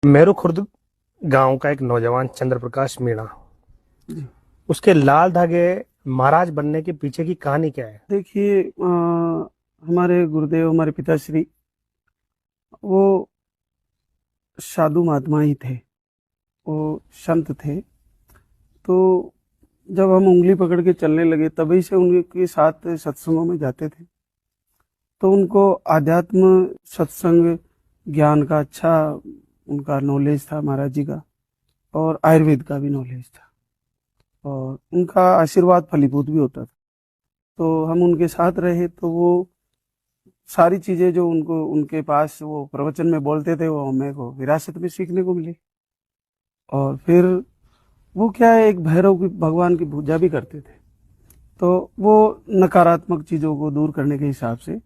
मेरू खुर्द गांव का एक नौजवान चंद्र प्रकाश मीणा, जी। उसके लाल धागे महाराज बनने के पीछे की कहानी क्या है? देखिए, हमारे गुरुदेव, हमारे पिताश्री, वो साधु महात्मा ही थे। वो संत थे। तो जब हम उंगली पकड़ के चलने लगे तभी से उनके साथ सत्संगों में जाते थे। तो उनको आध्यात्म, सत्संग, ज्ञान का अच्छा उनका नॉलेज था महाराज जी का, और आयुर्वेद का भी नॉलेज था, और उनका आशीर्वाद फलीभूत भी होता था। तो हम उनके साथ रहे तो वो सारी चीजें जो उनको उनके पास वो प्रवचन में बोलते थे वो हमें को विरासत में सीखने को मिली। और फिर वो क्या है, एक भैरव की, भगवान की पूजा भी करते थे। तो वो नकारात्मक चीजों को दूर करने के हिसाब से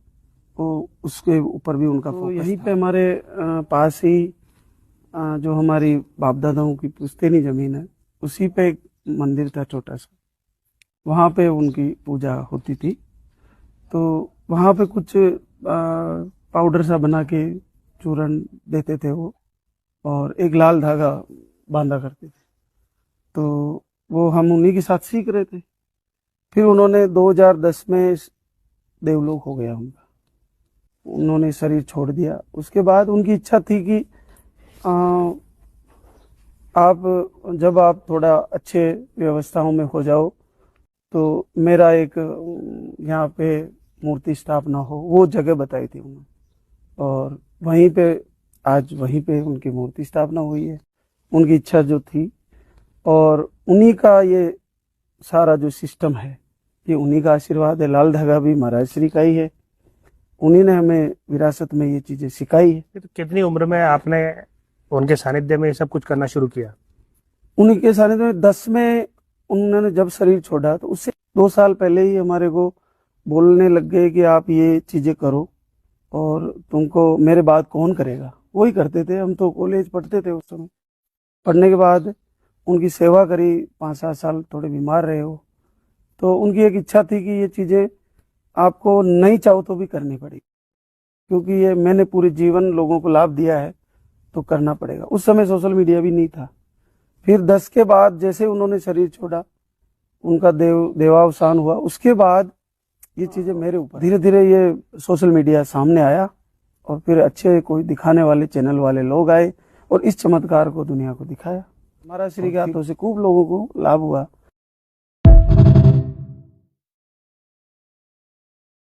वो उसके ऊपर भी उनका फोकस यहीं पे हमारे पास ही जो हमारी बाप दादाओं की पुश्तैनी जमीन है, उसी पे एक मंदिर था छोटा सा। वहां पे उनकी पूजा होती थी। तो वहां पे कुछ पाउडर सा बना के चूरन देते थे वो, और एक लाल धागा बांधा करते थे। तो वो हम उन्हीं के साथ सीख रहे थे। फिर उन्होंने 2010 में देवलोक हो गया उनका, उन्होंने शरीर छोड़ दिया। उसके बाद उनकी इच्छा थी कि जब आप थोड़ा अच्छे व्यवस्थाओं में हो जाओ तो मेरा एक यहाँ पे मूर्ति स्थापना हो। वो जगह बताई थी उन्होंने, और वहीं पे उनकी मूर्ति स्थापना हुई है। उनकी इच्छा जो थी, और उन्हीं का ये सारा जो सिस्टम है, ये उन्हीं का आशीर्वाद है। लाल धागा भी महाराज श्री का ही है। उन्हीं ने हमें विरासत में ये चीजें सिखाई है। तो कितनी उम्र में आपने उनके सानिध्य में ये सब कुछ करना शुरू किया? उन्हीं के सानिध्य में 10 में उन्होंने जब शरीर छोड़ा तो उससे 2 साल पहले ही हमारे को बोलने लग गए कि आप ये चीजें करो, और तुमको मेरे बाद कौन करेगा। वही करते थे। हम तो कॉलेज पढ़ते थे उस समय। पढ़ने के बाद उनकी सेवा करी 5-7 साल, थोड़े बीमार रहे हो। तो उनकी एक इच्छा थी कि ये चीजें आपको नहीं चाहो तो भी करनी पड़ेगी, क्योंकि ये मैंने पूरे जीवन लोगों को लाभ दिया है तो करना पड़ेगा। उस समय सोशल मीडिया भी नहीं था। फिर 10 के बाद जैसे उन्होंने शरीर छोड़ा, उनका देवावसान हुआ, उसके बाद ये चीजें मेरे ऊपर धीरे धीरे ये सोशल मीडिया सामने आया, और फिर अच्छे कोई दिखाने वाले चैनल वाले लोग आए और इस चमत्कार को दुनिया को दिखाया। महाराज श्री के हाथों से खूब लोगों को लाभ हुआ।